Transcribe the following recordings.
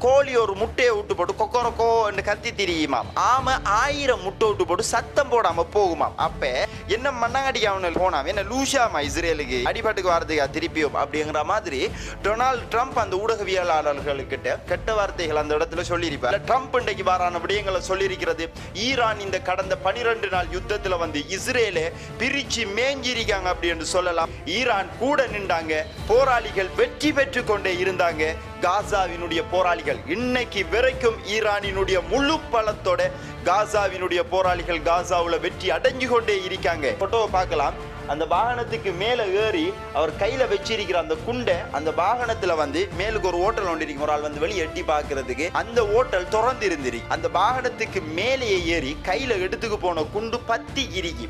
கோழி ஒரு முட்டையை விட்டு போட்டு கொக்கரக்கோ என்று கத்தி திரியுமாம். ஆமை 1000 முட்டை விட்டு போட்டு சத்தம் போடாம போகுமாம். அப்ப என்ன மண்ணாங்கடி அவனு போனாம், என்ன லூஷாமா இஸ்ரேலுக்கு அடிபாட்டுக்கு வாரத்துக்கா திருப்பியும் அப்படிங்கிற மாதிரி டொனால்ட் ட்ரம்ப் அந்த ஊடகவியலாளர்களுக்கிட்ட கெட்ட வார்த்தைகள் அந்த இடத்துல சொல்லியிருப்பார். ட்ரம்ப் இன்றைக்கு வாரான விடயங்களை சொல்லியிருக்கிறது. ஈரான் இந்த கடந்த 12 நாள் யுத்தத்துல வந்து இஸ்ரேலை பிரிச்சு மேஞ்சிருக்காங்க அப்படின்னு சொல்லலாம். ஈரான் கூட நின்றாங்க, போராளிகள் வெற்றி பெற்று கொண்டே இருந்தாங்க. காசாவினுடைய போராளிகள் இன்னைக்கு வரைக்கும் ஈரானினுடைய முழு பலத்தோட காசாவினுடைய போராளிகள் காசாவுல வெற்றி அடைஞ்சு கொண்டே இருக்காங்க. போட்டோவை பார்க்கலாம். அந்த வாகனத்துக்கு மேல ஏறி அவர் கையில வச்சிருக்கிற அந்த குண்டை அந்த வாகனத்துல வந்து மேலுக்கு ஒரு ஓட்டல் ஒன்று இருக்கு. ஒரு ஆள் வந்து வெளியே எட்டி பாக்குறதுக்கு அந்த ஓட்டல் திறந்து இருந்திருக்கு. அந்த வாகனத்துக்கு மேலேயே ஏறி கையில எடுத்துக்கு போன குண்டு பத்தி இரிக்கி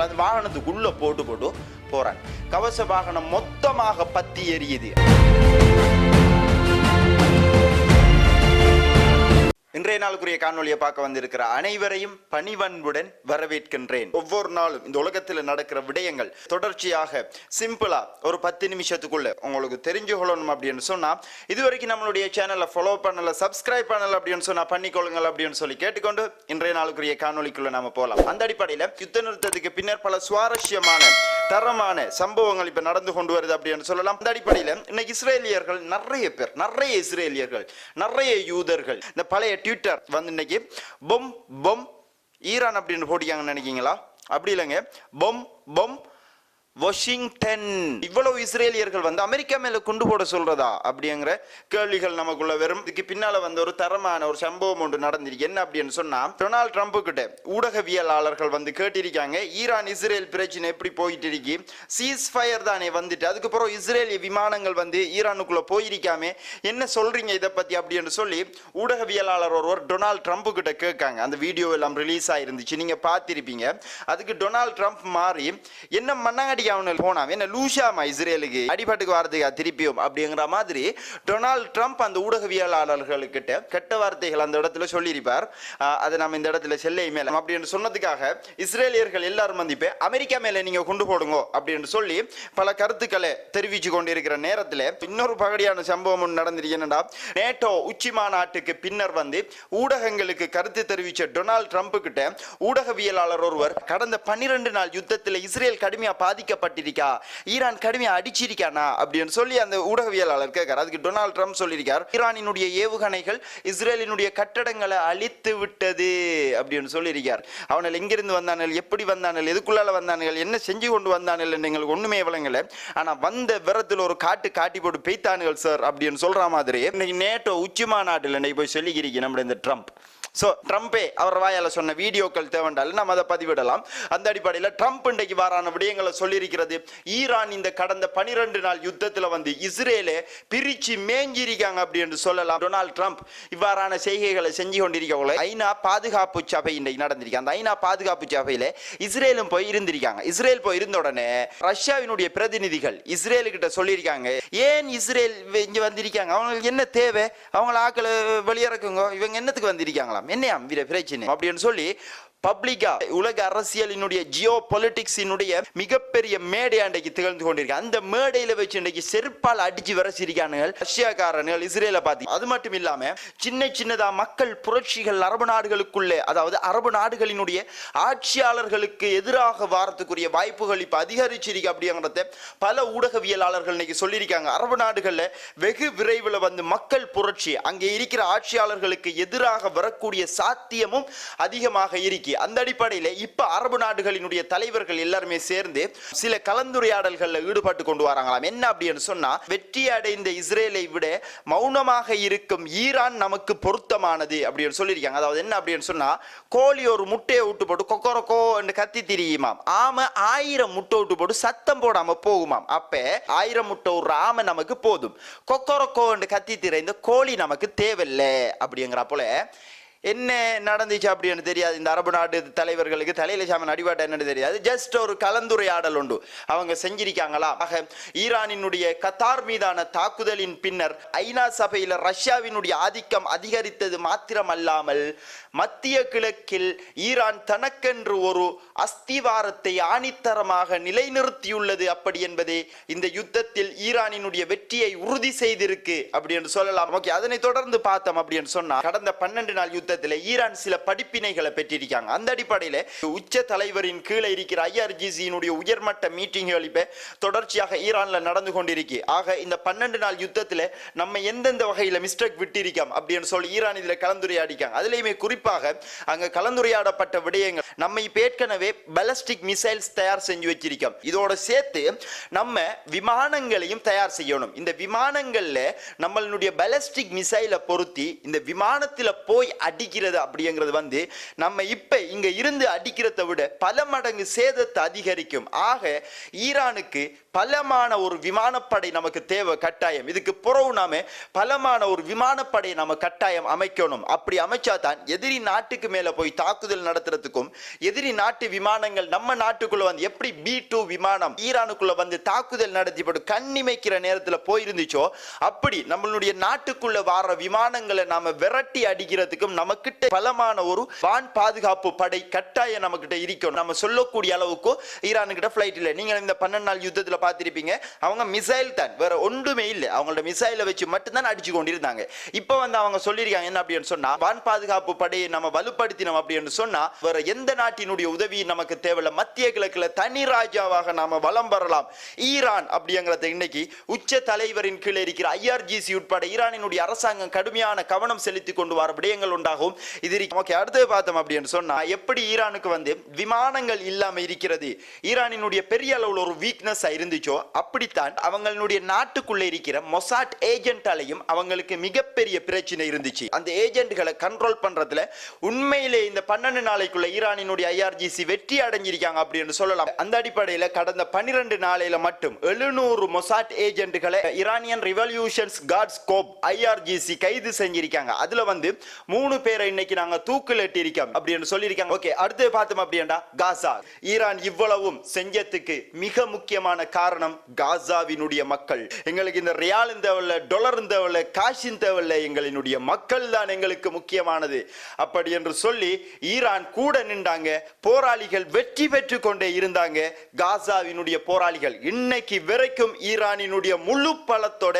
அந்த வாகனத்துக்குள்ள போட்டு போறாங்க. கவச வாகனம் மொத்தமாக பத்தி எரியுது. இன்றைய நாளுக்குரிய காணொலியை பார்க்க வந்திருக்கிற அனைவரையும் பணிவன்புடன் வரவேற்கின்றேன். ஒவ்வொரு நாளும் இந்த உலகத்தில் நடக்கிற விடயங்கள் தொடர்ச்சியாக சிம்பிளா ஒரு 10 நிமிஷத்துக்குள்ள உங்களுக்கு தெரிஞ்சு கொள்ளணும் அப்படின்னு சொன்னா, இதுவரைக்கும் நம்மளுடைய சேனலை ஃபாலோ பண்ணல, சப்ஸ்கிரைப் பண்ணல அப்படின்னு சொன்னா பண்ணிக்கொள்ளுங்கள் அப்படின்னு சொல்லி கேட்டுக்கொண்டு இன்றைய நாளுக்குரிய காணொலிக்குள்ள நாம போலாம். அந்த அடிப்படையில யுத்த நிறுத்தத்துக்கு பின்னர் பல சுவாரஸ்யமான தரமான சம்பவங்கள் இப்ப நடந்து கொண்டு வருது அப்படின்னு சொல்லலாம். அந்த அடிப்படையில இன்னைக்கு இஸ்ரேலியர்கள் நிறைய இஸ்ரேலியர்கள் நிறைய யூதர்கள் இந்த பழைய ட்விட்டர் வந்து இன்னைக்கு பொம் ஈரான் அப்படின்னு போட்டிக்காங்கன்னு நினைக்கீங்களா? அப்படி இல்லைங்க, பொம் வாஷிங்டன். இவ்வளவு இஸ்ரேலியர்கள் வந்து அமெரிக்கா மேல கொண்டு போட சொல்றதா அப்படிங்கிற கேள்விகள் நமக்குள்ள வரும். இதுக்கு பின்னால வந்து ஒரு தரமான ஒரு சம்பவம் ஒன்று நடந்திருக்கு. என்ன அப்படின்னு சொன்னா, டொனால்ட் ட்ரம்ப் கிட்ட ஊடகவியலாளர்கள் வந்து கேட்டிருக்காங்க, ஈரான் இஸ்ரேல் பிரச்சனை எப்படி போயிட்டு இருக்கு, சீஸ் ஃபயர் தானே வந்துட்டு அதுக்கப்புறம் இஸ்ரேலிய விமானங்கள் வந்து ஈரானுக்குள்ள போயிருக்காமே, என்ன சொல்றீங்க இதை பத்தி அப்படின்னு சொல்லி ஊடகவியலாளர் ஒருவர் டொனால்ட் ட்ரம்ப் கிட்ட கேட்காங்க. அந்த வீடியோ எல்லாம் ரிலீஸ் ஆயிருந்துச்சு, நீங்க பார்த்திருப்பீங்க. அதுக்கு டொனால்ட் ட்ரம்ப் மாறி என்ன மண்ணாங்கடி போனாம், என்ன லூஷாமா இஸ்ரேலுக்கு அடிபாட்டுக்கு வாரத்துக்கா திருப்பியும் அப்படிங்கிற மாதிரி டொனால்ட் ட்ரம்ப் அந்த ஊடகவியலாளர்களுக்கிட்ட கெட்ட வார்த்தைகள் அந்த இடத்துல சொல்லியிருப்பார். அதை நம்ம இந்த இடத்துல செல்லை மேல அப்படின்னு சொன்னதுக்காக இஸ்ரேலியர்கள் எல்லாரும் வந்து இப்ப அமெரிக்கா மேல நீங்க கொண்டு போடுங்க அப்படின்னு சொல்லி பல கருத்துக்களை தெரிவிச்சு கொண்டிருக்கிற நேரத்தில் இன்னொரு பகடியான சம்பவம் நடந்திருக்கு. என்னடா, நேட்டோ உச்சி மாநாட்டுக்கு பின்னர் வந்து ஊடகங்களுக்கு கருத்து தெரிவிச்ச டொனால்ட் ட்ரம்ப் கிட்ட ஊடகவியலாளர் ஒருவர் கடந்த 12 நாள் யுத்தத்தில் இஸ்ரேல் கடுமையா பாதிக்க பட்டிருக்கா, ஈரான் கடுமையா அடிச்சிருக்கானா அப்படின்னு சொல்லி அந்த ஊடகவியலாளர் கேட்கிறார். அதுக்கு டொனால்ட் ட்ரம்ப் சொல்லியிருக்கார், ஈரானினுடைய ஏவுகணைகள் இஸ்ரேலினுடைய கட்டடங்களை அழித்து விட்டது அப்படின்னு சொல்லியிருக்கார். அவனால் எங்கிருந்து வந்தார்கள், எப்படி வந்தார்கள், எதுக்குள்ளால வந்தார்கள், என்ன செஞ்சு கொண்டு வந்தார்கள் எங்களுக்கு ஒண்ணுமே விளங்கல. ஆனா வந்த விரத்தில் ஒரு காட்டி போட்டு பெய்தானுகள் சார் அப்படின்னு சொல்ற மாதிரி இன்னைக்கு நேட்டோ உச்சி மாநாட்டில் இன்னைக்கு போய் சொல்லிக்கிறீங்க நம்ம இந்த ட்ரம்ப். ஸோ ட்ரம்பே அவர் வாயால் சொன்ன வீடியோக்கள் தேவைண்டாலும் நம்ம அதை பதிவிடலாம். அந்த அடிப்படையில் ட்ரம்ப் இன்றைக்கு வாரான விடயங்களை சொல்லியிருக்கிறது. ஈரான் இந்த கடந்த 12 நாள் யுத்தத்தில் வந்து இஸ்ரேலை பிரிச்சு மேஞ்சிருக்காங்க அப்படின்னு சொல்லலாம். டொனால்ட் ட்ரம்ப் இவ்வாறான செய்கைகளை செஞ்சு கொண்டிருக்கவங்கள ஐநா பாதுகாப்பு சபை இன்றைக்கு நடந்திருக்கு. அந்த ஐநா பாதுகாப்பு சபையில் இஸ்ரேலும் போய் இருந்திருக்காங்க. இஸ்ரேல் போய் இருந்த உடனே ரஷ்யாவினுடைய பிரதிநிதிகள் இஸ்ரேலுக்கிட்ட சொல்லியிருக்காங்க, ஏன் இஸ்ரேல் இங்க வந்திருக்காங்க, அவங்களுக்கு என்ன தேவை, அவங்கள ஆக்களை வெளியிறக்குங்க, இவங்க என்னத்துக்கு வந்திருக்காங்களா, என்னையா பிரச்சனை அப்படின்னு சொல்லி பப்ளிக்கா உலக அரசியலினுடைய ஜியோ பொலிட்டிக்ஸினுடைய மிகப்பெரிய மேடையாண்டைக்கு திகழ்ந்து கொண்டிருக்கு. அந்த மேடையில வச்சு இன்றைக்கு செருப்பால் அடிச்சு வரசிருக்கானுகள் ரஷ்யாக்காரர்கள் இஸ்ரேலை பார்த்து. அது மட்டும் இல்லாம சின்னதா மக்கள் புரட்சிகள் அரபு நாடுகளுக்குள்ளே, அதாவது அரபு நாடுகளினுடைய ஆட்சியாளர்களுக்கு எதிராக வாரத்துக்குரிய வாய்ப்புகள் இப்ப அதிகரிச்சிருக்கு அப்படிங்கிறத பல ஊடகவியலாளர்கள் இன்னைக்கு சொல்லியிருக்காங்க. அரபு நாடுகள்ல வெகு விரைவில் வந்து மக்கள் புரட்சி அங்கே இருக்கிற ஆட்சியாளர்களுக்கு எதிராக வரக்கூடிய சாத்தியமும் அதிகமாக இருக்கு. அந்த அடிப்படையில் இப்ப அரபு நாடுகளினுடைய தலைவர்கள் எல்லாருமே சேர்ந்து சில கலந்துரையாடல்கள் ஈடுபட்டு கொண்டு வராங்களாம். என்ன அப்படின்னு சொன்னா, வெற்றி அடைந்த இஸ்ரேலை விட மௌனமாக இருக்கும் ஈரான் நமக்கு பொருத்தமானது அப்படின்னு சொல்லியிருக்காங்க. அதாவது என்ன அப்படின்னு சொன்னா, கோழி ஒரு முட்டையை விட்டு போட்டு கொக்கரக்கோ என்று கத்தி திரியுமாம், ஆமை 1000 முட்டை விட்டு போட்டு சத்தம் போடாம போகுமாம். அப்ப 1000 முட்டை ஒரு ஆமை நமக்கு போதும், கொக்கரக்கோ என்று கத்தி திரை இந்த கோழி நமக்கு தேவையில்லை அப்படிங்கிற போல என்ன நடந்துச்சு அப்படின்னு தெரியாது. இந்த அரபு நாட்டு தலைவர்களுக்கு தலையில சாமன் அடிபாட்ட என்னன்னு தெரியாது. ஜஸ்ட் ஒரு கலந்துரையாடல் உண்டு அவங்க செஞ்சிருக்காங்களா. ஆக ஈரானினுடைய கத்தார் மீதான தாக்குதலின் பின்னர் ஐநா சபையில் ரஷ்யாவினுடைய ஆதிக்கம் அதிகரித்தது மாத்திரமல்லாமல் மத்திய கிழக்கில் ஈரான் தனக்கென்று ஒரு அஸ்திவாரத்தை ஆணித்தரமாக நிலைநிறுத்தியுள்ளது. அப்படி என்பதே இந்த யுத்தத்தில் ஈரானினுடைய வெற்றியை உறுதி செய்திருக்கு அப்படி என்று சொல்லலாம். ஓகே, அதனை தொடர்ந்து பார்த்தோம் அப்படின்னு சொன்னா கடந்த 12 நாள் யுத்தத்தில் ஈரான் சில படிப்பினைகளை பெற்றிருக்காங்க. அந்த அடிப்படையில் உச்ச தலைவரின் கீழே இருக்கிற IRGC உயர்மட்ட மீட்டிங்குகள் இப்ப தொடர்ச்சியாக ஈரான்ல நடந்து கொண்டிருக்கு. ஆக இந்த 12 நாள் யுத்தத்தில் நம்ம எந்தெந்த வகையில மிஸ்டேக் விட்டிருக்கோம் அப்படின்னு சொல்லி ஈரான் இதுல கலந்துரையாடிக்காங்க. அதுலயுமே குறிப்பாக அங்க கலந்துரையாடப்பட்ட விடயங்கள் நம்ம இப்ப ஏற்கனவே பாலிஸ்டிக் மிசைல்ஸ் தயார் செஞ்சு வச்சிருக்கோம். இதோட சேர்த்து நம்ம விமானங்களையும் தயார் செய்யணும். இந்த விமானங்கள்ல நம்மளுடைய பாலிஸ்டிக் மிசைலை பொருத்தி இந்த விமானத்துல போய் அடிக்கிறது அப்படிங்கிறது வந்து நம்ம இப்ப இங்க இருந்து அடிக்கிறதை விட பல மடங்கு சேதத்தை அதிகரிக்கும். ஆக ஈரானுக்கு பலமான ஒரு விமானப்படை நமக்கு தேவை கட்டாயம். இதுக்கு புறவு நாம பலமான ஒரு விமானப்படை நம்ம கட்டாயம் அமைக்கணும். அப்படி அமைச்சாதான் எதிரி நாட்டுக்கு மேல போய் தாக்குதல் நடத்துறதுக்கும் எதிரி நாட்டு விமானங்கள் நம்ம நாட்டுக்குள்ள வந்து எப்படி B-2 விமானம் ஈரானுக்குள்ள வந்து தாக்குதல் நடத்திப்பட்டு கண்ணிமைக்கிற நேரத்தில் போயிருந்துச்சோ அப்படி நம்மளுடைய நாட்டுக்குள்ள வர விமானங்களை நாம விரட்டி அடிக்கிறதுக்கும் நமக்கிட்ட பலமான ஒரு வான் பாதுகாப்பு படை கட்டாயம் நம்ம கிட்ட இருக்கணும். நம்ம சொல்லக்கூடிய அளவுக்கு ஈரானுக்கிட்ட பிளைட் இல்லை. நீங்க இந்த 12 நாள் யுத்தத்தில் பார்த்திருப்பீங்க, அவங்க மிசைல் தான், வேற ஒன்றுமே இல்லை. அவங்களோட மிசைலை வச்சு மட்டும்தான் அடிச்சு கொண்டிருந்தாங்க. இப்போ வந்து அவங்க சொல்லியிருக்காங்க என்ன அப்படின்னு சொன்னா வான் பாதுகாப்பு படையை நம்ம வலுப்படுத்தினோம் அப்படின்னு சொன்னா வேற எந்த நாட்டினுடைய உதவி நமக்கு தேவையில்லை. மத்திய கிழக்குல தனி ராஜாவாக நாம வலம் பெறலாம். ஈரான் அப்படிங்கிறத இன்னைக்கு உச்ச தலைவரின் கீழே இருக்கிற IRGC உட்பட ஈரானினுடைய அரசாங்கம் கடுமையான கவனம் செலுத்தி கொண்டு வர விடயங்கள் உண்டாகும். இது ஓகே, அடுத்து பார்த்தோம் அப்படின்னு சொன்னா எப்படி ஈரானுக்கு வந்து விமானங்கள் இல்லாம இருக்கிறது ஈரானினுடைய பெரிய அளவில் ஒரு வீக்னஸ் இருந்துச்சோ அப்படித்தான் அவங்களுடைய நாட்டுக்குள்ள இருக்கிற மொசாட் ஏஜென்ட்டாலையும் அவங்களுக்கு மிகப்பெரிய பிரச்சனை இருந்துச்சு. அந்த ஏஜென்ட்களை கண்ட்ரோல் பண்றதுல உண்மையிலே இந்த 12 நாளைக்குள்ள ஈரானினுடைய IRGC வெற்றி அடைஞ்சிருக்காங்க அப்படின்னு சொல்லலாம். அந்த அடிப்படையில் கடந்த 12 நாளையில மட்டும் 700 மொசாட் ஏஜென்ட்களை ஈரானியன் ரிவல்யூஷன்ஸ் கார்ட்ஸ் கோப் IRGC கைது செஞ்சிருக்காங்க. அதுல வந்து 3 பேரை இன்னைக்கு நாங்க தூக்கில் எட்டியிருக்கோம் அப்படின்னு சொல்லியிருக்காங்க. ஓகே, அடுத்து பார்த்தோம் அப்படின்னா காசா. ஈரான் இவ்வளவும் செஞ்சதுக்கு மிக முக்கியமான காரணம் காசாவினுடைய மக்கள். எங்களுக்கு இந்த ரியால் தேவையில்லை, டாலர் தேவையில்லை, காசின் தேவையில்லை, எங்களினுடைய மக்கள் தான் எங்களுக்கு முக்கியமானது அப்படி என்று சொல்லி ஈரான் கூட நின்றாங்க. போராளிகள் வெற்றி பெற்று கொண்டே இருந்தாங்க. காசாவினுடைய போராளிகள் இன்னைக்கு வரைக்கும் ஈரானினுடைய முழு பலத்தோட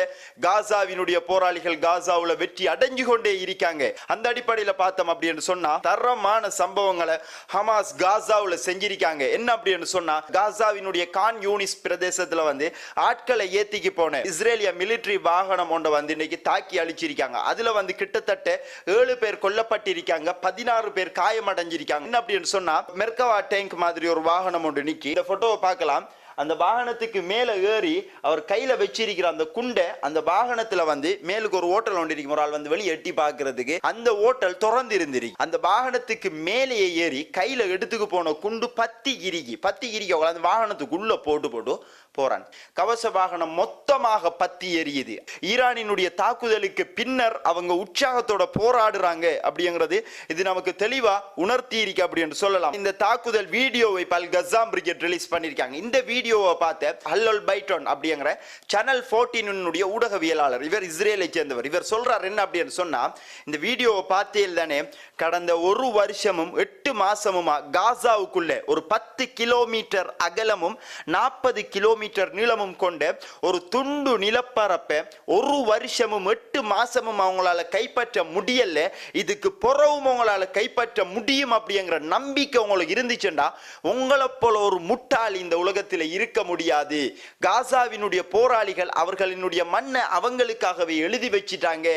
காசாவினுடைய போராளிகள் காசாவுல வெற்றி அடைஞ்சு கொண்டே இருக்காங்க. அந்த அடிப்படையில் பார்த்தோம் அப்படின்னு சொன்னா தரமான சம்பவங்களை ஹமாஸ் காசாவுல செஞ்சிருக்காங்க. என்ன அப்படின்னு சொன்னா காசாவினுடைய கான் யூனிஸ் பிரதேசத்துல வந்து ஆட்களை ஏத்திக்கு போன இஸ்ரேலிய மிலிட்டரி வாகனம் ஒன்றை வந்து இன்னைக்கு தாக்கி அழிச்சிருக்காங்க. அதுல வந்து கிட்டத்தட்ட 7 பேர் கொல்லப்பட்டிருக்காங்க, 16 பேர் காயமடைஞ்சிருக்காங்க. என்ன அப்படின்னு சொன்னா மெர்கவா டேங்க் மாதிரி ஒரு வாகனம் ஒன்று நிக்கி. இந்த போட்டோவை பார்க்கலாம். அந்த வாகனத்துக்கு மேல ஏறி அவர் கையில வச்சிருக்கிற அந்த குண்டை அந்த வாகனத்துல வந்து மேலுக்கு ஒரு ஓட்டல் ஒன்று இருக்கும். ஒரு ஆள் வந்து வெளியே எட்டி பாக்குறதுக்கு அந்த ஓட்டல் திறந்து இருந்திருக்கு. அந்த வாகனத்துக்கு மேலேயே ஏறி கையில எடுத்துக்கு போன குண்டு பத்தி கிரிக்கி அந்த வாகனத்துக்குள்ள போட்டு போறான். கவச வாகனம் மொத்தமாக பத்தி எரியுது. ஈரானினுடைய தாக்குதலுக்கு பின்னர் அவங்க உற்சாகத்தோட போராடுறாங்க அப்படிங்கிறது இது நமக்கு தெளிவா உணர்த்தி இருக்கு அப்படின்னு சொல்லலாம். இந்த தாக்குதல் வீடியோவை பல் கஸாம் பிரிகேட் ரிலீஸ் பண்ணிருக்காங்க. இந்த வீடியோவை பார்த்த ஹல்லல் பைட்டன் அப்படிங்கிற சேனல் 14 ஊடகவியலாளர், இவர் இஸ்ரேலை சேர்ந்தவர், இவர் சொல்றார் என்ன அப்படின்னு சொன்னா இந்த வீடியோவை பார்த்தேல் தானே கடந்த 1 வருஷமும் 8 மாசமுமா காசாவுக்குள்ள ஒரு 10 கிலோமீட்டர் அகலமும் 40 கிலோமீட்டர் நீளமும் கொண்ட ஒரு துண்டு நிலப்பரப்பை 1 வருஷமும் 8 மாசமும் அவங்களால கைப்பற்ற முடியல. இதுக்கு புறவும் அவங்களால கைப்பற்ற முடியும் அப்படிங்கிற நம்பிக்கை உங்களுக்கு இருந்துச்சுன்னா உங்களை போல ஒரு முட்டாளி இந்த உலகத்தில் இருக்க முடியாது. காசாவினுடைய போராளிகள் அவர்களினுடைய மண்ணை அவங்களுக்காகவே எழுதி வச்சிட்டாங்க.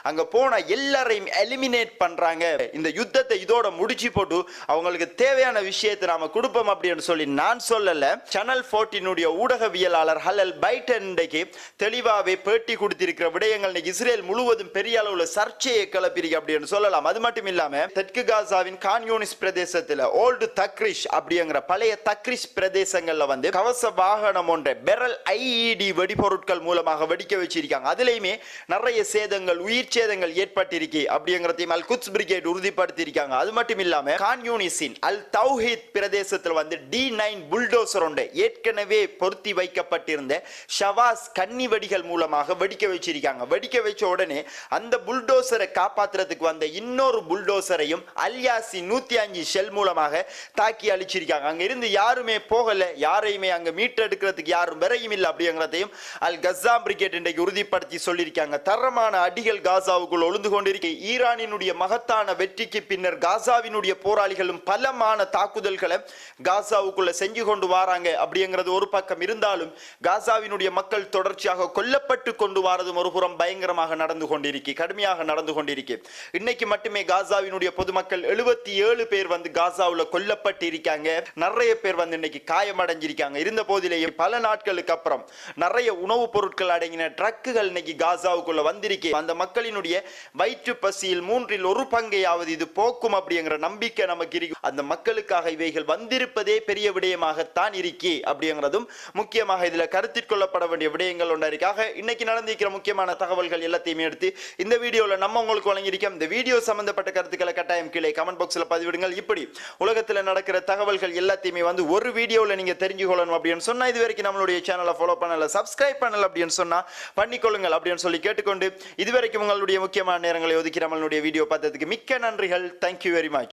அங்க போன எல்லாரையும் எலிமினேட் பண்றாங்க. இந்த யுத்தத்தை இதோட முடிச்சு போட்டு அவங்களுக்கு தேவையான விஷயத்தை நாம கொடுப்போம் அப்படின்னு சொல்லி நான் சொல்லல. சேனல் 14 ஊடகவியலாளர் ஹல்லல் பைட்டன் இன்றைக்கு தெளிவாவே பேட்டி கொடுத்திருக்கிற விடயங்கள் இஸ்ரேல் முழுவதும் பெரிய அளவுல சர்ச்சையை கிளப்பிருக்கு அப்படின்னு சொல்லலாம். அது மட்டும் இல்லாம தெற்கு காசாவின் கான் யூனிஸ் பிரதேசத்துல ஓல்டு தக்ரிஷ் அப்படிங்கிற பழைய தக்ரிஷ் பிரதேசங்கள்ல வந்து கவச அரச வாகனம் ஒன்றை பெரல் ஐஇடி வெடிபொருட்கள் மூலமாக வெடிக்க வச்சிருக்காங்க. அதுலயுமே நிறைய சேதங்கள், உயிர் சேதங்கள் ஏற்பட்டிருக்கு அப்படிங்கிறதையும் அல் குத்ஸ் பிரிகேட் உறுதிப்படுத்தியிருக்காங்க. அது மட்டும் இல்லாம கான் யூனிஸின் அல் தௌஹீத் பிரதேசத்தில் வந்து D9 புல்டோசர் ஒன்றை ஏற்கனவே பொருத்தி வைக்கப்பட்டிருந்த ஷவாஸ் கன்னி வெடிகள் மூலமாக வெடிக்க வச்சிருக்காங்க. வெடிக்க வச்ச உடனே அந்த புல்டோசரை காப்பாற்றுறதுக்கு வந்த இன்னொரு புல்டோசரையும் அல்யாசி 105 ஷெல் மூலமாக தாக்கி அழிச்சிருக்காங்க. அங்க இருந்து யாருமே போகல, யாரையுமே அங்க மீட்டெடுக்கிறதுக்கு யாரும் வரையும் இல்லை அப்படிங்கிறதையும் அல் கஸ்ஸாம் பிரிகேட் இன்றைக்கு உறுதிப்படுத்தி சொல்லியிருக்காங்க. தரமான அடிகள் காசாவுக்குள் ஒளிந்து கொண்டிருக்க ஈரானினுடைய மகத்தான வெற்றிக்கு பின்னர் காசாவினுடைய போராளிகளும் பலமான தாக்குதல்களை காசாவுக்குள்ள செஞ்சு கொண்டு வராங்க அப்படிங்கிறது ஒரு பக்கம் இருந்தாலும் காசாவினுடைய மக்கள் தொடர்ச்சியாக கொல்லப்பட்டு கொண்டு வரதும் ஒரு புறம் பயங்கரமாக நடந்து கொண்டிருக்கு, கடுமையாக நடந்து கொண்டிருக்கு. இன்னைக்கு மட்டுமே காசாவினுடைய பொதுமக்கள் 77 பேர் வந்து காசாவுல கொல்லப்பட்டு இருக்காங்க. நிறைய பேர் வந்து இன்னைக்கு காயமடைஞ்சிருக்காங்க. இருந்த போதிலேயே பல நாட்களுக்கு அப்புறம் நிறைய உணவுப் பொருட்கள் அடங்கின ட்ரக்குகள் இன்னைக்கு காசாவுக்குள்ள வந்திருக்கு. அந்த மக்களினுடைய வயிற்று பசியில் 1/3 பங்கையாவது இது போக்கும் அப்படிங்கிற நம்பிக்கை நமக்கு இருக்கு. அந்த மக்களுக்காக இவைகள் வந்திருப்பதே பெரிய விடயமாகத்தான் இருக்கு அப்படிங்கிறதும் முக்கியமாக இதுல கருத்தில் கொள்ளப்பட வேண்டிய விடயங்கள் ஒன்றாக இன்னைக்கு நடந்திருக்கிற முக்கியமான தகவல்கள் எல்லாத்தையுமே எடுத்து இந்த வீடியோல நம்ம உங்களுக்கு வழங்கியிருக்கோம். இந்த வீடியோ சம்பந்தப்பட்ட கருத்துக்களை கட்டாயம் கீழே கமெண்ட் பாக்ஸ்ல பதிவிடுங்கள். இப்படி உலகத்துல நடக்கிற தகவல்கள் எல்லாத்தையுமே வந்து ஒரு வீடியோல நீங்க தெரிஞ்சுக்கொள்ளணும் அப்படின்னு சொன்னா இது வரைக்கும் நம்மளுடைய சேனலை ஃபாலோ பண்ணல, சப்ஸ்கிரைப் பண்ணல அப்படின்னு சொன்னா பண்ணிக்கொள்ளுங்கள் அப்படின்னு சொல்லி கேட்டுக்கொண்டு இதுவரைக்கும் உங்களுடைய முக்கியமான நேரங்களை ஒதுக்கி நம்மளுடைய வீடியோ பார்த்ததுக்கு மிக்க நன்றிகள். Thank you very much.